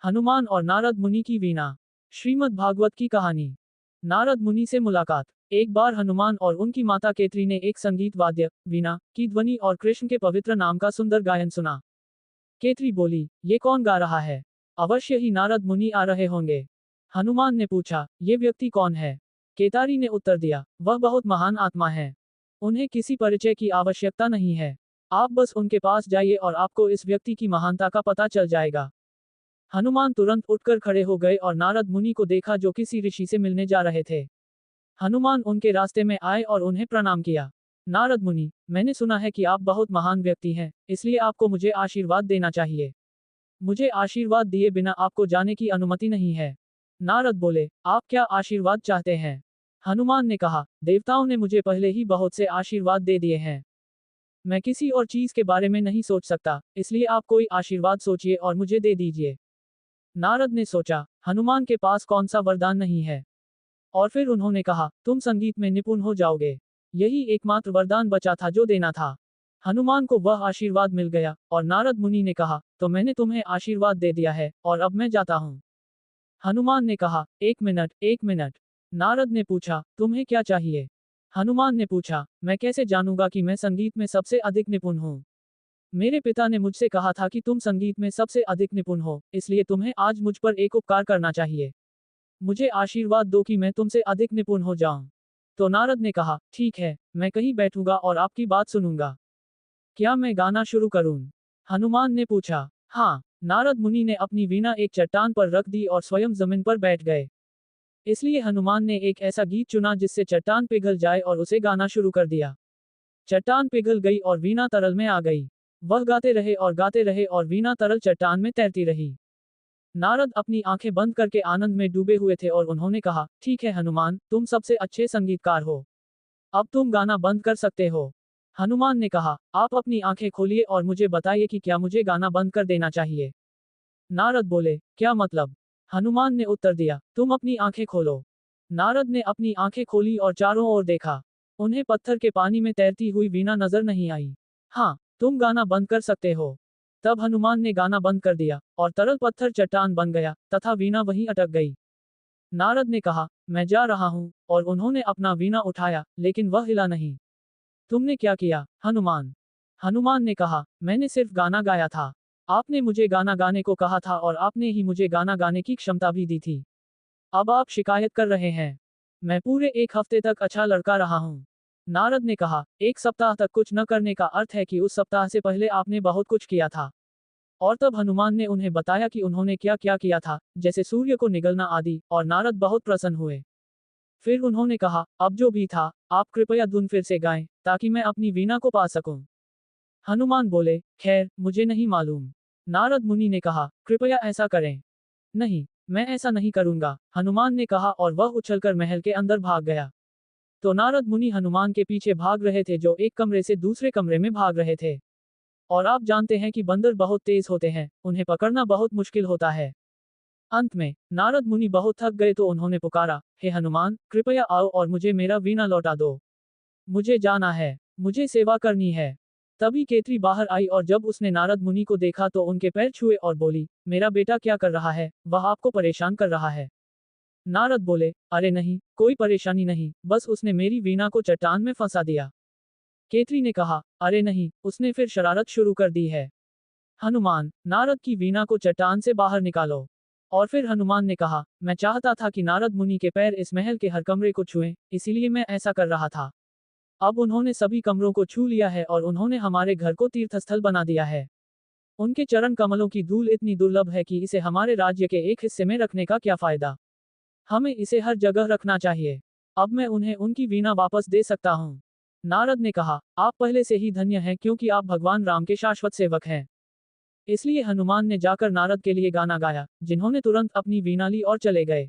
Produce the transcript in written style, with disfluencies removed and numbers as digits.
हनुमान और नारद मुनि की वीणा। श्रीमद् भागवत की कहानी। नारद मुनि से मुलाकात। एक बार हनुमान और उनकी माता केतरी ने एक संगीत वाद्य वीणा की ध्वनि और कृष्ण के पवित्र नाम का सुंदर गायन सुना। केतरी बोली, ये कौन गा रहा है? अवश्य ही नारद मुनि आ रहे होंगे। हनुमान ने पूछा, ये व्यक्ति कौन है? केतारी ने उत्तर दिया, वह बहुत महान आत्मा है। उन्हें किसी परिचय की आवश्यकता नहीं है। आप बस उनके पास जाइए और आपको इस व्यक्ति की महानता का पता चल जाएगा। हनुमान तुरंत उठकर खड़े हो गए और नारद मुनि को देखा जो किसी ऋषि से मिलने जा रहे थे। हनुमान उनके रास्ते में आए और उन्हें प्रणाम किया। नारद मुनि, मैंने सुना है कि आप बहुत महान व्यक्ति हैं, इसलिए आपको मुझे आशीर्वाद देना चाहिए। मुझे आशीर्वाद दिए बिना आपको जाने की अनुमति नहीं है। नारद बोले, आप क्या आशीर्वाद चाहते हैं? हनुमान ने कहा, देवताओं ने मुझे पहले ही बहुत से आशीर्वाद दे दिए हैं। मैं किसी और चीज के बारे में नहीं सोच सकता, इसलिए आप कोई आशीर्वाद सोचिए और मुझे दे दीजिए। नारद ने सोचा, हनुमान के पास कौन सा वरदान नहीं है। और फिर उन्होंने कहा, तुम संगीत में निपुण हो जाओगे। यही एकमात्र वरदान बचा था जो देना था। हनुमान को वह आशीर्वाद मिल गया और नारद मुनि ने कहा, तो मैंने तुम्हें आशीर्वाद दे दिया है और अब मैं जाता हूँ। हनुमान ने कहा, एक मिनट, एक मिनट। नारद ने पूछा, तुम्हें क्या चाहिए? हनुमान ने पूछा, मैं कैसे जानूंगा कि मैं संगीत में सबसे अधिक निपुण हूँ? मेरे पिता ने मुझसे कहा था कि तुम संगीत में सबसे अधिक निपुण हो, इसलिए तुम्हें आज मुझ पर एक उपकार करना चाहिए। मुझे आशीर्वाद दो कि मैं तुमसे अधिक निपुण हो जाऊं। तो नारद ने कहा, ठीक है, मैं कहीं बैठूंगा और आपकी बात सुनूंगा। क्या मैं गाना शुरू करूं? हनुमान ने पूछा। हाँ। नारद मुनि ने अपनी वीणा एक चट्टान पर रख दी और स्वयं जमीन पर बैठ गए। इसलिए हनुमान ने एक ऐसा गीत चुना जिससे चट्टान पिघल जाए और उसे गाना शुरू कर दिया। चट्टान पिघल गई और वीणा तरल में आ गई। वह गाते रहे और वीणा तरल चट्टान में तैरती रही। नारद अपनी आंखें बंद करके आनंद में डूबे हुए थे और उन्होंने कहा, ठीक है हनुमान, तुम सबसे अच्छे संगीतकार हो। अब तुम गाना बंद कर सकते हो। हनुमान ने कहा, आप अपनी आंखें खोलिए और मुझे बताइए कि क्या मुझे गाना बंद कर देना चाहिए? नारद बोले, क्या मतलब? हनुमान ने उत्तर दिया, तुम अपनी आंखें खोलो। नारद ने अपनी आंखें खोली और चारों ओर देखा। उन्हें पत्थर के पानी में तैरती हुई वीणा नजर नहीं आई। हाँ, तुम गाना बंद कर सकते हो। तब हनुमान ने गाना बंद कर दिया और तरल पत्थर चट्टान बन गया तथा वीणा वहीं अटक गई। नारद ने कहा, मैं जा रहा हूँ, और उन्होंने अपना वीणा उठाया, लेकिन वह हिला नहीं। तुमने क्या किया, हनुमान? हनुमान ने कहा, मैंने सिर्फ गाना गाया था। आपने मुझे गाना गाने को कहा था और आपने ही मुझे गाना गाने की क्षमता भी दी थी। अब आप शिकायत कर रहे हैं। मैं पूरे एक हफ्ते तक अच्छा लड़का रहा हूँ। नारद ने कहा, एक सप्ताह तक कुछ न करने का अर्थ है कि उस सप्ताह से पहले आपने बहुत कुछ किया था। और तब हनुमान ने उन्हें बताया कि उन्होंने क्या क्या किया था, जैसे सूर्य को निगलना आदि, और नारद बहुत प्रसन्न हुए। फिर उन्होंने कहा, अब जो भी था, आप कृपया धुन फिर से गाएं, ताकि मैं अपनी वीणा को पा सकूं। हनुमान बोले, खैर, मुझे नहीं मालूम। नारद मुनि ने कहा, कृपया ऐसा करें। नहीं, मैं ऐसा नहीं करूंगा, हनुमान ने कहा और वह उछलकर महल के अंदर भाग गया। तो नारद मुनि हनुमान के पीछे भाग रहे थे जो एक कमरे से दूसरे कमरे में भाग रहे थे। और आप जानते हैं कि बंदर बहुत तेज होते हैं, उन्हें पकड़ना बहुत मुश्किल होता है। अंत में नारद मुनि बहुत थक गए तो उन्होंने पुकारा, हे हनुमान, कृपया आओ और मुझे मेरा वीणा लौटा दो। मुझे जाना है, मुझे सेवा करनी है। तभी केतरी बाहर आई और जब उसने नारद मुनि को देखा तो उनके पैर छुए और बोली, मेरा बेटा क्या कर रहा है, वह आपको परेशान कर रहा है। नारद बोले, अरे नहीं, कोई परेशानी नहीं, बस उसने मेरी वीणा को चट्टान में फंसा दिया। केतरी ने कहा, अरे नहीं, उसने फिर शरारत शुरू कर दी है। हनुमान, नारद की वीणा को चट्टान से बाहर निकालो। और फिर हनुमान ने कहा, मैं चाहता था कि नारद मुनि के पैर इस महल के हर कमरे को छुएं, इसीलिए मैं ऐसा कर रहा था। अब उन्होंने सभी कमरों को छू लिया है और उन्होंने हमारे घर को तीर्थस्थल बना दिया है। उनके चरण कमलों की धूल इतनी दुर्लभ है कि इसे हमारे राज्य के एक हिस्से में रखने का क्या फायदा? हमें इसे हर जगह रखना चाहिए। अब मैं उन्हें उनकी वीणा वापस दे सकता हूँ। नारद ने कहा, आप पहले से ही धन्य हैं क्योंकि आप भगवान राम के शाश्वत सेवक हैं। इसलिए हनुमान ने जाकर नारद के लिए गाना गाया, जिन्होंने तुरंत अपनी वीणा ली और चले गए।